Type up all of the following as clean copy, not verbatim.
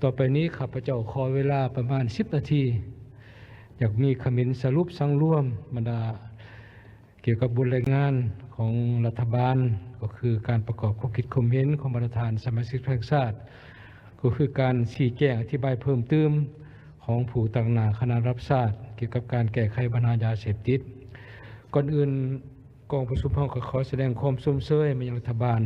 ต่อไปนี้ข้าพเจ้าขอเวลาประมาณ10 นาทีอยากมีคำเห็นสรุปสังร่วมบรรดาเกี่ยวกับบทรายงานของรัฐบาลก็คือการประกอบข้อคิดความเห็นของประธานสมาชิกแห่งชาติก็คือการชี้แจงอธิบายเพิ่มเติมของผู้ตั้งหน้าคณะรับทราบเกี่ยวกับการแก้ไขปัญหายาเสพติดก่อนอื่นกองประชุมห้องขอแสดงความสมเชยมายังรัฐบาล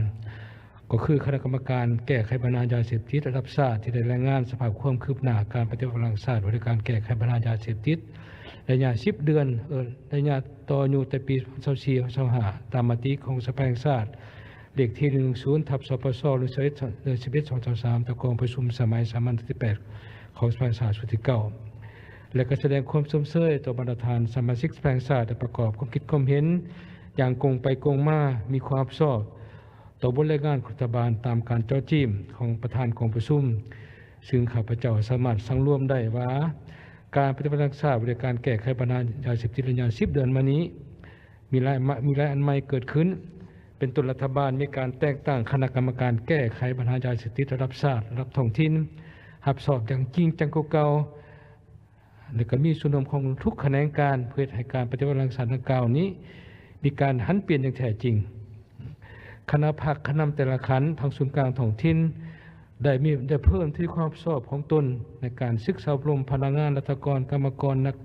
ก็คือคณะกรรมการแก้ไขปัญหายาเสพติดระดับชาติที่ได้รายงานสภาพความคืบหน้าการปฏิบัติการชาติในการแก้ไขปัญหายาเสพติดระยะ10 เดือนระยะต่ออยู่แต่ปี24-25ตามมติของสภาแห่งชาติเลขที่10/สปสหรือ11/2023ตะกองประชุมสมัยสามัญที่8ของสภาแห่งชาติชุดที่9และก็แสดงความสมเชยต่อประธานสมาชิกสภาแห่งชาติประกอบความคิดความเห็นอย่างกงไปกงมามีความชอบต่อบทรายงานรัฐบาลตามการเจ้าจิ้มของประธานกองประชุมซึ่งข้าพเจ้าสามารถสังร่วมได้ว่าการปฏิบัติการชาติในการแก้ไขปัญหายาเสพติดระยะ10 เดือนมานี้มีหลายอันใหม่เกิดขึ้นเป็นต้นรัฐบาลมีการแต่งตั้งคณะกรรมการแก้ไขปัญหายาเสพติดระดับชาติระดับท้องถิ่นรับสอบอย่างจริงจังเก่าและก็มีส่วนร่วมของทุกแขนงการเพื่อให้การปฏิบัติการชาติดังกล่าวนี้มีการหันเปลี่ยนอย่างแท้จริงคณะพรรคคณะแต่ละขันทางศูนย์กลางท้องถิ่นได้เพิ่มที่ความชอบของตนในการศึกษาอบรมพนักงานรัฐกรกรรมกรนัก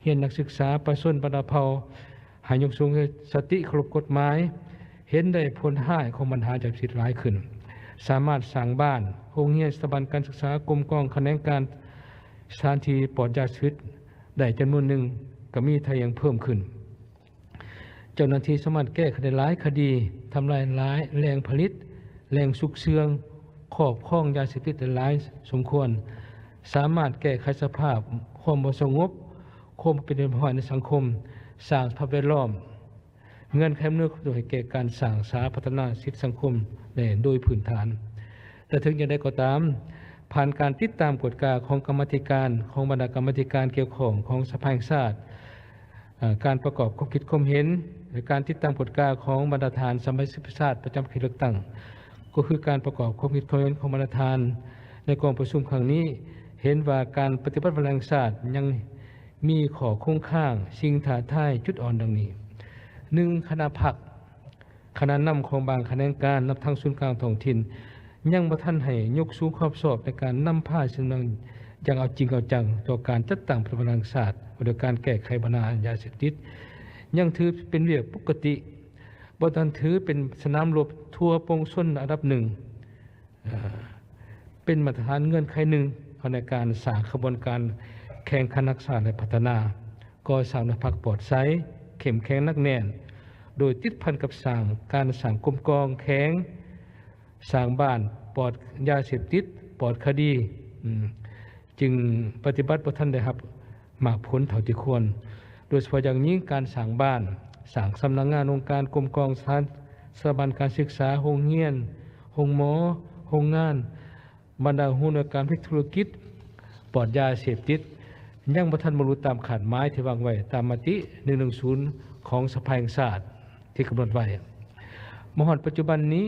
เรียนนักศึกษาประชาชนบรรดาเผ่าให้ยกสูงสติเคารพกฎหมายเห็นได้ผลห้ายของปัญหาจากสิทธิ์หลายขึ้นสามารถสร้างบ้านโรงเรียนสถาบันการศึกษากรมกองแขนงการสถานที่ปลอดยาเสพติดได้จำนวนหนึ่งก็มีทะยังเพิ่มขึ้นเจ้าหน้าที่สามารถแก้ไขหลายคดีทำลายหลายแหล่งผลิตแหล่งสุกเชืองครอบครองยาเสพติดหลายสมควรสามารถแก้ไขสภาพความบ่สงบความเป็นอยู่ในสังคมสร้างสภาพแวดล้อมเงื่อนไขอำนวยความสะดวกให้แก่การสร้างสาพัฒนาสิทธิสังคมโดยพื้นฐานแต่ถึงอย่างใดก็ตามผ่านการติดตามกฎกาของกรรมธิการของบรรดากรรมธิการเกี่ยวข้องของสภาแห่งชาติการประกอบความคิดความเห็นหรือการติดตามกฎกาของบรรดาฐานสมาชิกชาติประจำเขตเลือกตั้งก็คือการประกอบความคิดความเห็นของบรรดาฐานในกองประชุมครั้งนี้เห็นว่าการปฏิบัติพลังชาติยังมีข้อคงข้างสิ่งท้าทายจุดอ่อนดังนี้ 1. คณะพรรคคณะนำของบางแขนงการนับทั้งศูนย์กลางท้องถิ่นยังบ่ทันให้ยกสูงความสอบในการนำพาสิ่งนั้นอย่างเอาจริงเอาจังต่อการจัดตั้งพลังชาติโดยการแก้ไขปัญหายาเสพติดยังถือเป็นเรื่องปกติบ่ทันถือเป็นสนามรบทั่วปวงชนอันดับหนึ่งเป็นมาตรฐานเงื่อนไขหนึ่งในการสร้างขบวนการแข่งขันรักษาและพัฒนาก่อสร้างพรรคปลอดไซเข้มแข็งนักแน่นโดยติดพันกับสร้างการสร้างกลมกองแข็งสร้างบ้านปลอดยาเสพติดปลอดคดีจึงปฏิบัติบ่ทันได้รับมากผลเท่าที่ควรโดยเฉพาะอย่างยิ่งการสร้างบ้านสร้างสำนักงานองค์การกรมกองสถาบันการศึกษาโรงเรียนโรงหมอโรงงานบรรดาหุ้นการธุรกิจปลอดยาเสพติดยังบ่ทันบรรลุตามขาดหมายที่วางไว้ตามมติ110ของสภาแห่งชาติที่กำหนดไว้มหปัจจุบันนี้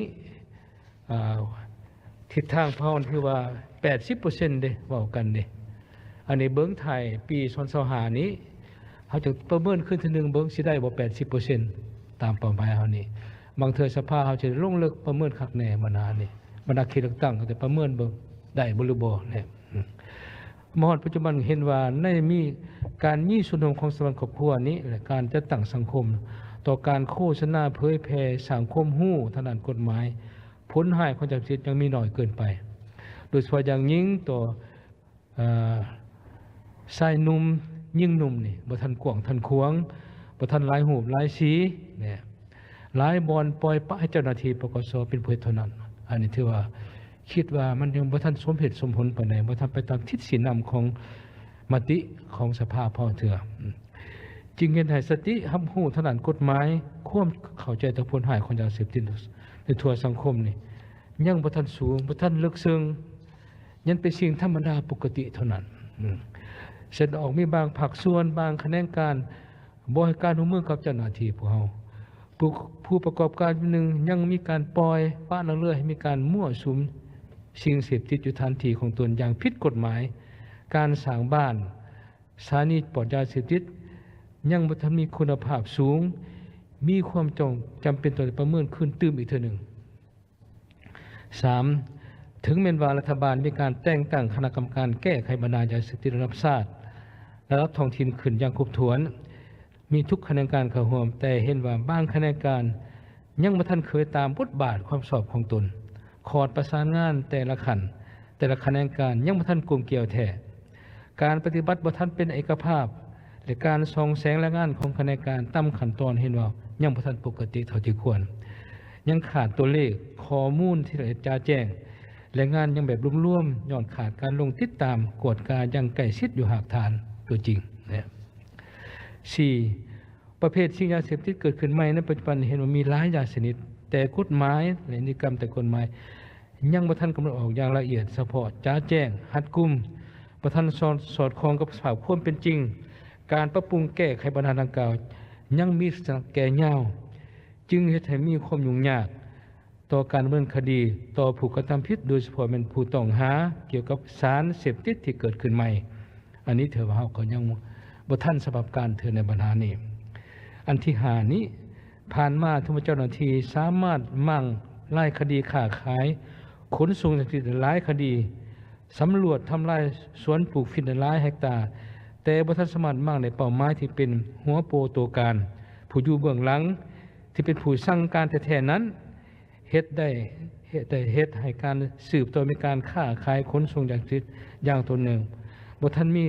ทิศทางพรคือว่า 80% เด้เว้ากันเด้อันนี้เบิ่งไทยปี2025นี้เฮาจะประเมินขึ้นทีนึงเบิ่งสิได้บ่ 80% ตามเป้าหมายเฮานี่บางเทื่อสภาเฮาจะลงลึกประเมินคักแน่บรรดานี่บรรดาเขตเลือกตั้งแต่ประเมินเบิ่งได้บ่หรือบ่แน่มหปัจจุบันเห็นว่าในมีการมีส่วนร่วมของสังคมครอบครัวนี้และการจัดตั้งสังคมต่อการโฆษณาเผยแพร่สังคมฮู้ทางด้านกฎหมายผลให้ของจักรสิทธิ์ยังมีน้อยเกินไปโดยเฉพาะอย่างยิ่งต่อชายหนุ่มยิ่งหนุ่มนี่บ่ทันกว้างทันขวางบ่ทันหลายรูปหลายสีเนี่ยหลายบอนปล่อยปะให้เจ้าหน้าที่ปกสเป็นผู้เท่านั้นอันนี้ถือว่าคิดว่ามันยังบ่ทันสมเหตุสมผลปานใดบ่ทันไปตามทิศศีลนำของมติของสภาพอเถื่อจึงเห็นให้สติรับรู้ทางด้านกฎหมายความเข้าใจต่อผลหายของยาเสพติดในทั่วสังคมนี่ยังบ่ทันสูงบ่ทันลึกซึ้งยังเป็นสิ่งธรรมดาปกติเท่านั้นแสดงออกมีบางภาคส่วนบางแขนงการบ่ให้การร่วมมือกับเจ้าหน้าที่พวกเฮาผู้ประกอบการหนึ่งยังมีการปล่อยปะละเลยให้มีการมั่วสุม สิ่งเสพติดอยู่ทันทีของตนอย่างผิดกฎหมายการสร้างบ้านสถานีปลอดยาเสพติดยังบ่ทันมีคุณภาพสูงมีความจำเป็นต้องประเมินขึ้นตื้มอีกเทื่อหนึ่ง 3. ถึงแม้ว่ารัฐบาลมีการแต่งตั้งคณะกรรมการแก้ไขปัญหายาเสพติดระดับชาติและระดับท้องถิ่นขึ้นอย่างครบถ้วนมีทุกคณะกรรมการเข้าร่วมแต่เห็นว่าบางคณะกรรมการยังบ่ทันเคยตามบทบาทความสอบของตนขอดประสานงานแต่ละขั้นแต่ละคณะกรรมการยังบ่ทันกลมเกลียวแท้การปฏิบัติบ่ทันเป็นเอกภาพและการส่องแสงและงานของคณะกรรมการตามขั้นตอนเห็นว่ายังบ่ทันปกติเท่าที่ควรยังขาดตัวเลขข้อมูลที่ละเอียดแจ้งและงานยังแบบร่วมๆย้อนขาดการลงติดตามกวดกาอย่างใกล้ชิดอยู่หากฐานตัวจริงนะ 4. ประเภทสิ่งยาเสพติดเกิดขึ้นใหม่ในปัจจุบันเห็นว่ามีหลายอย่างชนิดแต่กฎหมายและนิติกรรมแต่กฎหมายยังบ่ทันกำหนดออกอย่างละเอียดเฉพาะจ้าแจ้งหัดกุมบ่ทันสอดคล้องกับสภาพความเป็นจริงการปรับปรุงแก้ไขปัญหาดังกล่าวยังมีสถานแก่ยาวจึงเฮ็ดให้มีความยุ่งยากต่อการดำเนินคดีต่อผู้กระทำผิดโดยเฉพาะเป็นผู้ต้องหาเกี่ยวกับสารเสพติดที่เกิดขึ้นใหม่อันนี้เถอะว่าเฮาก็ยังบ่ทันสำหรับการเถือในปัญหานี้อันที่5นี้ผ่านมาทุกเจ้าหน้าที่สามารถมั่งไล่คดีค้าขายขนส่งยาเสพติดหลายคดีสำรวจทำลายสวนปลูกฝิ่นหลายเฮกตาร์แต่บ่ทันสามารถมั่งในเป้าหมายที่เป็นหัวโปตัวการผู้อยู่เบื้องหลังที่เป็นผู้สั่งการแท้ๆนั้นเฮ็ดให้การสืบต่อมีการค้าขายขนส่งยาเสพติดอย่างตนหนึ่งบ่ทันมี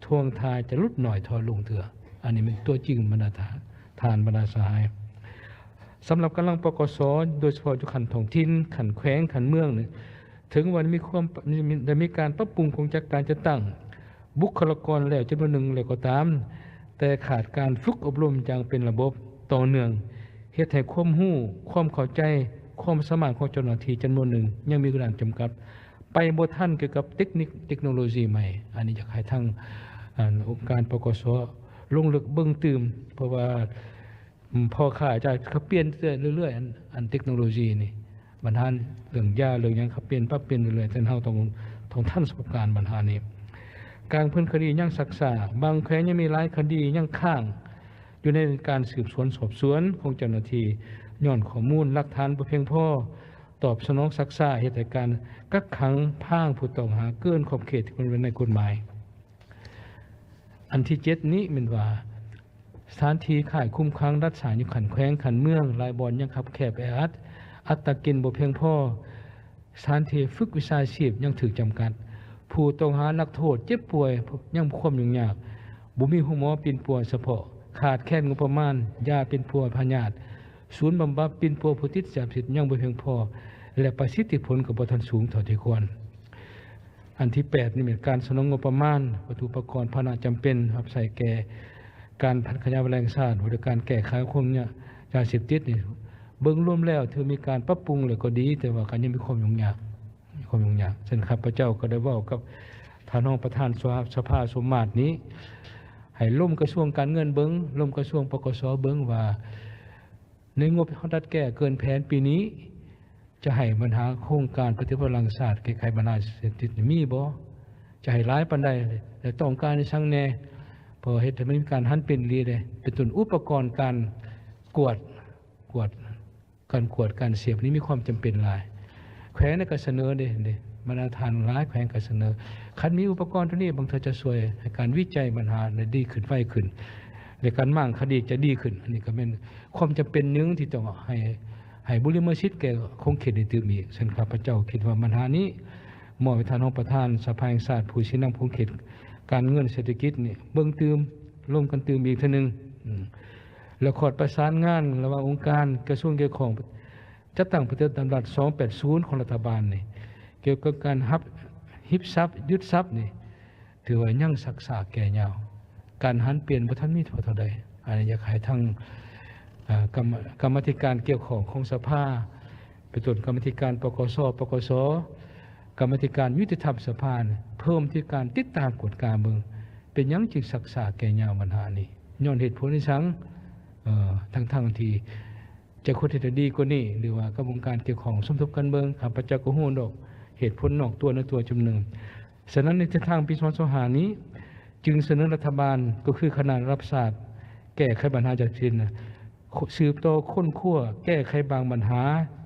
ทวงทายจะลดหน่อยถอยลงเถื่ออันนี้เป็นตัวจริงบรรดาทานบรรดาสหายสำหรับกำลังปกสโดยเฉพาะทุกขันท้องถิ่นขันแขวงขันเมืองนี่ถึงวันมีการปรับปรุงโครงการจะตั้งบุคลากรแล้วจำนวนหนึ่งแล้วก็ตามแต่ขาดการฝึกอบรมอย่างเป็นระบบต่อเนื่องเฮ็ดให้ความรู้ความเข้าใจความสามารถของเจ้าหน้าที่จำนวนหนึ่งยังมีการจำกัดไปบ่ทันเกี่ยวกับเทคโนโลยีใหม่อันนี้อยากให้ทั้งองค์การปกสลงลึกเบิ่งตื่มเพราะว่าพอข่าจะเขาเปลี่ยนเรื่อยๆอันเทคโนโลยีนี่ปัญหาเรื่องยาเรื่องหยังเขาเปลี่ยนปรับเปลี่ยนเรื่อยๆแต่เฮาต้องทันสภาพการปัญหานี้การเพิ่นคดียังศึกษาบางแขวงยังมีหลายคดียังค้างอยู่ในการสืบสวนสอบสวนของเจ้าหน้าที่ย้อนข้อมูลหลักฐานบ่เพียงพอตอบสนองศักษาเหตุการณ์กักขังพรางผู้ต้องหาเกินขอบเขตที่กำหนดในกฎหมายอันที่7นี้เป็นว่าสถานที่ข่ายคุ้มขังรัฐฉานอยู่ขันแขวงขันเมืองรายบ่อนยังคับแคบแออัดอัตราเกณฑ์บ่เพียงพอสถานที่ฝึกวิชาชีพยังถูกจำกัดผู้ต้องหานักโทษเจ็บป่วยยังความยุ่งยากบ่มีหมอปิ่นปัวเฉพาะขาดแคลนงบประมาณยาเป็นปัวพยาธิศูนย์บำบัดปิ่นปัวผู้ติดยาเสพติดยังบ่เพียงพอและประสิทธิผลก็บ่ทันสูงเท่าที่ควรอันที่8นี่เป็นการสนองงบประมาณวัตถุอุปกรณ์ภาชนะจำเป็นรับใช้แก่การพัฒนาแรงชาติหรือการแก้ไขความเนี่ยยาเสพติดนี่เบิ่งรวมแล้วถือมีการปรับปรุงแล้วก็ดีแต่ว่าก็ยังมีความยุ่งยากฉะนั้นข้าพเจ้าก็ได้เว้ากับท่านรองประธานสภาสมมาตรนี้ให้ล่มกระทรวงการเงินเบิ่งล่มกระทรวงปกสเบิ่งว่าในงบเฮาดัดแก้เกินแผนปีนี้จะให้ปัญหาโครงการปฏิบัติพลังศาสตร์แก้ไขปัญหาเศรษฐกิจมีบ่จะให้หลายปานใดและต้องการในช่างแน่พอเฮ็ดให้มันมีการหันเป็นรีเลยเป็นต้นอุปกรณ์การกวดการเสียบนี้มีความจำเป็นหลายแขวงก็เสนอเด้บรรดาทานหลายแขวงก็เสนอคันมีอุปกรณ์ตัวนี้บางเธอจะช่วยให้การวิจัยปัญหาได้ดีขึ้นไวขึ้นและการมั่งคดีจะดีขึ้นอันนี้ก็เป็นความจำเป็นนึงที่ต้องให้บุริมชิตแก่คงเขตได้ตื่มอีกฉะนั้นข้าพเจ้าคิดว่าปัญหานี้มอบให้ท่านรองประธานสภาแห่งชาติผู้ชี้นำคงเขตการเงินเศรษฐกิจนี่เบิ่งตื่มร่วมกันตื่มอีกเทื่อนึงแล้วขอประสานงานระหว่างองค์การกระทรวงเกี่ยวข้องจัดตั้งประเทศตามรัฐ280ของรัฐบาลนี่เกี่ยวกับการฮิบทรัพย์ยึดทรัพย์นี่ถือว่ายังศักษาแก่ยาวการหันเปลี่ยนบ่ทันมีเท่าใดอันนี้อยากให้ทั้งกรรมธิการเกี่ยวข้องของสภาเป็นต้นกรรมธิการปกสกรรมธิการยุติธรรมสภาเพิ่มที่การติดตามกฎการเมืองเป็นยังจึงศักษาแก่ยาวปัญหานี้ย้อนเหตุผลที่สังทั้งที่จะควรจะดีกว่านี้หรือว่ากระบวนการเกี่ยวของสมทบกันเมืองข้าพเจ้าก็ฮู้ดอก เหตุผลนอกตัวในตัวจำหนึ่งฉะนั้นในทางปี2025นี้จึงเสนอรัฐบาลก็คือคณะรับทราบแก้ไขปัญหาจากสิ้นสืบต่อค้นคว้าแก้ไขบางปัญหา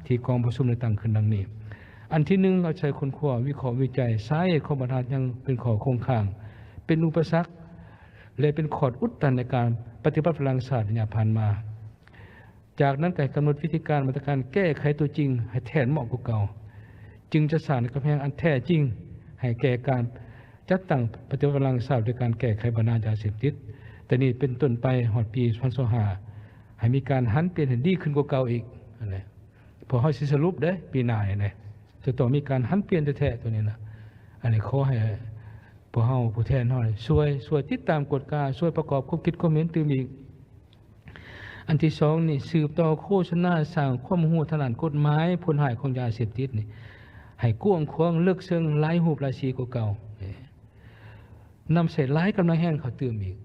ที่กองประชุมได้ตั้งขึ้นดังนี้อันที่หนึ่งเอาใจค้นคว้าวิเคราะห์วิจัยสาเหตุของปัญหายังเป็นข้อคงค้างเป็นอุปสรรคและเป็นขอดอุดตันในการปฏิบัติพลังศาสตร์ที่ผ่านมาจากนั้นก็กำหนดวิธีการมาตรการแก้ไขตัวจริงให้แทนเหมาะกับเก่าจึงจะสร้างกำแพงอันแท้จริงให้แก่การจัดตั้งปฏิบัติพลังศาสตร์โดยการแก้ไขปัญหายาเสพติดแต่นี่เป็นต้นไปหอดปี2025ให้มีการหันเปลี่ยนให้ดีขึ้นกว่าเก่าอีกอะไรพอเขาสิสรุปได้ปีหน้าเนี่ยจะต้องมีการหันเปลี่ยนแท้ๆตัวนี้นะอันนี้ขอให้พวกเขาผู้แทนเขาช่วยติดตามกฎการช่วยประกอบความคิดความเห็นตื่นอีกอันที่สองนี่สืบต่อโฆษณาสร้างความรู้ทางด้านกฎหมายผลหายของยาเสพติดนี่ให้กว้างขวางลึกซึ้งหลายรูปหลายสีกว่าเก่านำใส่หลายกำลังแห้งเขาตื่มอีก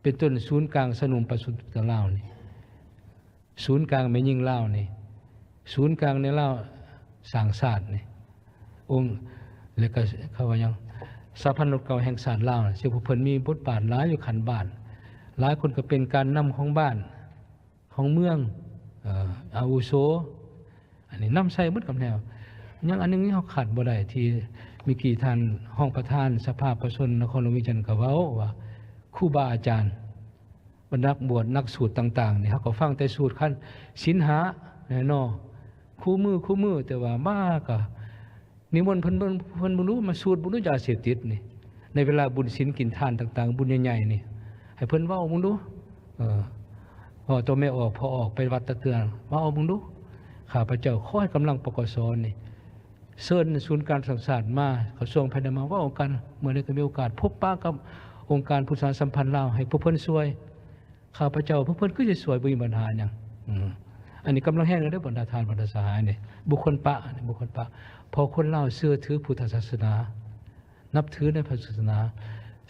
เป็นต้นศูนย์กลางสนุมประสุทธิ์ลาวนี่ศูนย์กลางไม่ยิ่งลาวนี่ศูนย์กลางในลาวสร้างศาสตร์นี่องค์แล้วก็เขาว่ายังสาพันธ์เก่าแห่งศาสตร์ลาวเสียผู้เพิ่นมีบทบาทหลายอยู่ขันบ้านหลายคนก็เป็นการนำของบ้านของเมืองอาวุโสอันนี้นำใส่หมดกับแนวยังอันนึงนี่เขาขาดบ่ได้ที่มีกี่ท่านห้องประธานสภาประชาชนนครหลวงวิจันทร์ก็เว้าว่าครูบาอาจารย์บรรดาบวชนักสูตรต่างๆนี่เขาก็ฟังแต่สูตรขั้นศีลหาแน่นอนคู่มือแต่ว่าบ้าก็นิมนต์เพิ่นบ่รู้มาสูตรบ่รู้ยาเสพติดนี่ในเวลาบุญศีลกินทานต่างๆบุญใหญ่ๆนี่ให้เพิ่นเว้ามึงดูพอตัวไม่ออกพอออกไปวัดตะเตือนมาเอามึงดูข้าพเจ้าขอให้กำลังปกสนี่เชิญศูนย์การสังสรรค์มาเขาส่งภายในมาว่าองค์การเมื่อได้ก็มีโอกาสพบปะกับองค์การพุทธศาสนาสัมพันธ์ลาวให้พวกเพิ่นช่วยข้าพเจ้าพวกเพิ่นก็จะช่วยบ่มีปัญหาหยังอันนี้กำลังแห้งแล้วได้บรรดาทานบรรดาสหายนี่บุคคลปะพอคนลาวเชื่อถือพุทธศาสนานับถือในพุทธศาสนา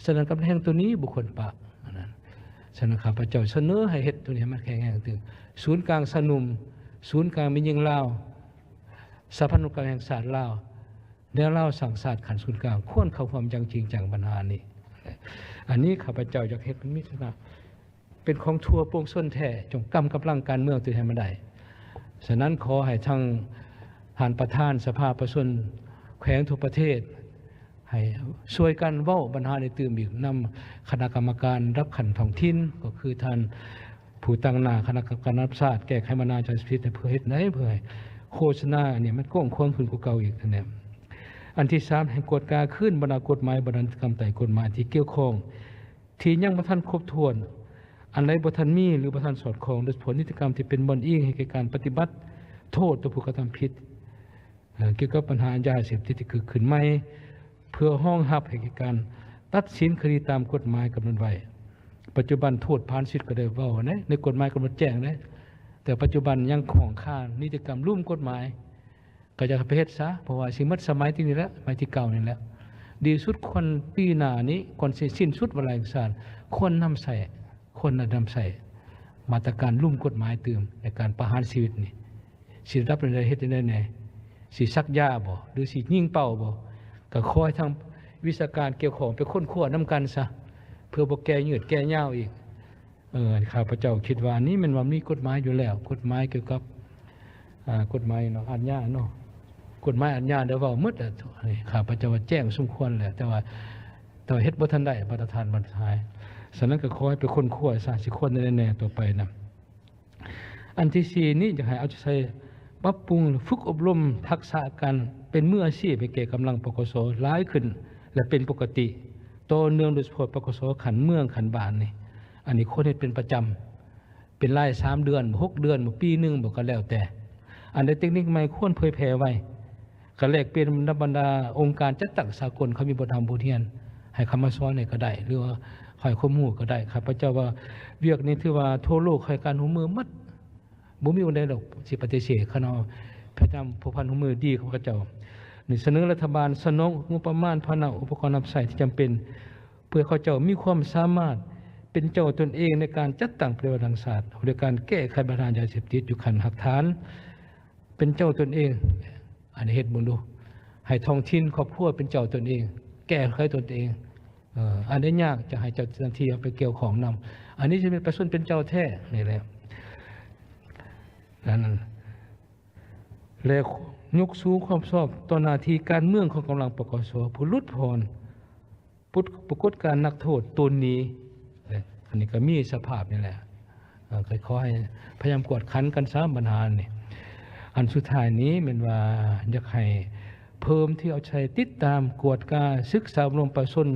ฉะนั้นกำลังแห้งตัวนี้บุคคลปะนั้นฉะนั้นข้าพเจ้าเสนอให้เฮ็ดตัวนี้มันแข็งแรงถึงศูนย์กลางสนุมศูนย์กลางมียิงลาวสาพันธ์การแห่งศาสตร์ลาวแล้วลาวสั่งศาสตร์ขันศูนย์กลางควรเข้าความจริงจังปัญหานี้อันนี้ข้าพเจ้าอยากเฮ็ดเป็นมิตรนะเป็นของทั่วโปร่งส้นแท้จงกำกับร่างการเมืองตัวให้มันได้ฉะนั้นขอให้ทั้งท่านประธานสภาประชาชนแขวงทั่วประเทศให้ช่วยกันเว้าปัญหาในตื่มอีกนำคณะกรรมการรับขันท้องถิ่นก็คือท่านผู้ตั้งหน้าคณะกรรมการรับทราบแก้ไขปัญหายาเสพติดเพื่อเฮ็ดไหนเพื่อโฆษณาเนี่ยมันก้องควงขึ้นกว่าเก่าอีกเนี่ยอันที่3ให้กฎการขึ้นบรรดากฎหมายบรรดากรรมไต่กฎหมายที่เกี่ยวข้องที่ยังบ่ทันครบถ้วนอันใดบ่ทันมีหรือบ่ทันสอดคล้องด้วยผลนิติกรรมที่เป็นบ่อนอิงให้แก่การปฏิบัติโทษต่อผู้กระทำผิดเกี่ยวกับปัญหายาเสพติดที่เกิดขึ้นใหม่เพื่อห้องรับให้แก่การตัดสินคดีตามกฎหมายกำหนดไว้ปัจจุบันโทษผ่านชีวิตก็ได้เว้านะในกฎหมายกำหนดแจ้งนะแต่ปัจจุบันยังของข้านิติกรรมร่วมกฎหมายก็จะไปเฮ็ดซะเพราะว่าสิมัดสมัยที่นี้แล้วสมัยที่เก่านี่แหละดีสุดคนปีหน้านี้ก่อนสิ้นสุดเวลาเอกสารควรนำใส่มาตรการร่วมกฎหมายเติมในการประหารชีวิตนี่สิรับในเฮ็ดได้แน่สิซักยาบ่หรือสิยิงเป้าบ่ก็ขอให้ทางวิชาการเกี่ยวข้องไปค้นคว้านำกันซะเพื่อบ่แก้ยืดแก้ยาวอีกข้าพเจ้าคิดว่านี้มันว่ามีกฎหมายอยู่แล้วกฎหมายเกี่ยวกับกฎหมายเนาะอาญาเนาะกฎหมายอาญาเดี๋ยวเว้าหมดข้าพเจ้าว่าแจ้งสมควรแหละแต่ว่าเฮ็ดบ่ทันได้มาตรฐานบรรทายฉะนั้นก็ขอให้ไปค้นคว้าซะสิคนแน่ๆต่อไปนะอันที่4นี้จะให้เอาใจใส่ปรับปรุงฝึกอบรมทักษะการเป็นมืออาชีพให้แก่กำลังปกสหลายขึ้นและเป็นปกติต่อเนื่องโดยเฉพาะปกสขันเมืองขันบ้านนี่อันนี้คนเฮ็ดเป็นประจำเป็นราย3 เดือน6 เดือนปีนึงบ่ก็แล้วแต่อันใดเทคนิคใหม่ควรเผยแพร่ไว้ก็แลกเปลี่ยนบรรดาองค์การจัดตั้งสากลเขามีบทธรรมบทเรียนให้คำมาสอนก็ได้หรือว่าให้ข้อมูลก็ได้ครับพระเจ้าว่าเวียกนี้ถือว่าทั่วโลกให้การหูมือมัดบ่มีวันใดดอกสิปฏิเสธคณะพระเจ้าผู้พันหูมือดีของพระเจ้านี่เสนอรัฐบาลสนองงบประมาณภานะอุปกรณ์รับใช้ที่จำเป็นเพื่อเขาเจ้ามีความสามารถเป็นเจ้าตนเองในการจัดตั้งปฏิบัติทางศาสตร์โดยการแก้ไขปัญหายาเสพติดอยู่ขั้นหลักฐานเป็นเจ้าตนเองอันนี้เฮ็ดบุญดูให้ ให้ท้องถิ่นครอบครัวเป็นเจ้าตนเองแก้ไขตนเองอันนี้ยากจะให้เจ้าหน้าที่เอาไปเกี่ยวของนำอันนี้จะเป็นประชาชนเป็นเจ้าแท้นี่แหละนั่นและยกสูงความชอบต่อหน้าที่การเมืองของกำลังปกสผู้ลุดพรปรากฏการนักโทษตนนี้อันนี้ก็มีสภาพนี่แหละค่อยๆพยายามกวดขันกันซ้ำปัญหานี่อันสุดท้ายนี้เป็นว่าอยากให้เพิ่มที่เอาใช้ติดตามกวดกาศึกษาอบรมประชาชน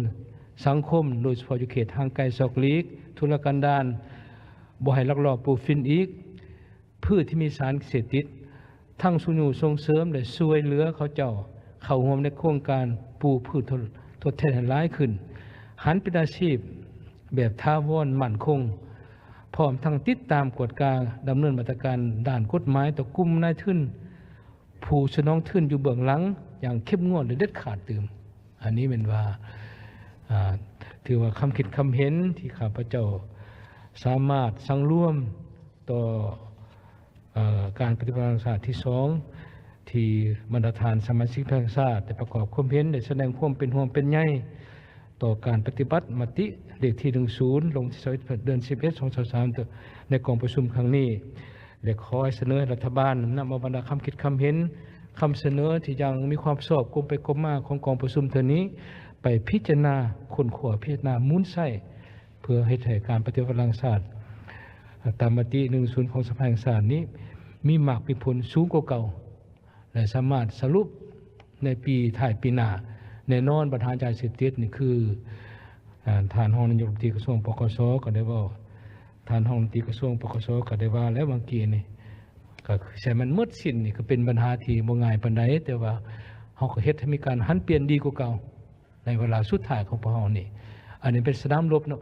สังคมโดยเฉพาะอยู่เขตทางไกลซอกลีกธุรกันดารบ่ให้ลักลอบปลูกฝิ่นอีกพืชที่มีสารเสพติดทั้งสุญูส่งเสริมและช่วยเหลือเขาเจ้าเข้าร่วมในโครงการปลูกพืชทดแทนให้หลายขึ้นหันเป็นอาชีพแบบถาวรมั่นคงพร้อมทั้งติดตามกวดกาดำเนินมาตรการด้านกฎหมายต่อกลุ่มนายทุนผู้สนองทุนอยู่เบื้องหลังอย่างเข้มงวดและเด็ดขาดตื่มอันนี้เป็นว่าถือว่าคำคิดคำเห็นที่ข้าพเจ้าสามารถสั่งร่วมต่อการปฏิบัติศาสตร์ที่2ที่บรรดาฐานสมาชิกทางศาสตร์ได้ประกอบความเห็นได้แสดงความเป็นห่วงเป็นใยต่อการปฏิบัติมติเลขที่10ลงที่21เดือน11 2023ในกองประชุมครั้งนี้และขอให้เสนอรัฐบาลนำเอาบรรดาคำคิดคำเห็นคำเสนอที่ยังมีความสอบกลมไปกลมมาของกองประชุมเท่านี้ไปพิจารณาคนขวพิจารณามุ้นไส้เพื่อให้แถการปฏิบัติศาสตร์ตามมติ10ของสภาแห่งชาตินี้มีมากมีผลสูงกว่าเก่าและสามารถสรุปในปีถ่ายปีหน้าแน่นอนประธานจ่ายเสพติดนี่คือท่านรองนายกรัฐมนตรีกระทรวงปกสก็ได้ว่าท่านรองนายกรัฐมนตรีกระทรวงปกสก็ได้ว่าแล้วบางทีนี่ก็ใช่มันหมดสิ้นนี่ก็เป็นปัญหาที่บ่ง่ายปานใดแต่ว่าเฮาก็เฮ็ดให้มีการหันเปลี่ยนดีกว่าเก่าในเวลาสุดท้ายของพวกเฮานี่อันนี้เป็นสนามรบเนาะ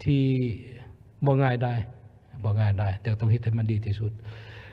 ที่บ่ง่ายได้แต่ต้องเฮ็ดให้มันดีที่สุด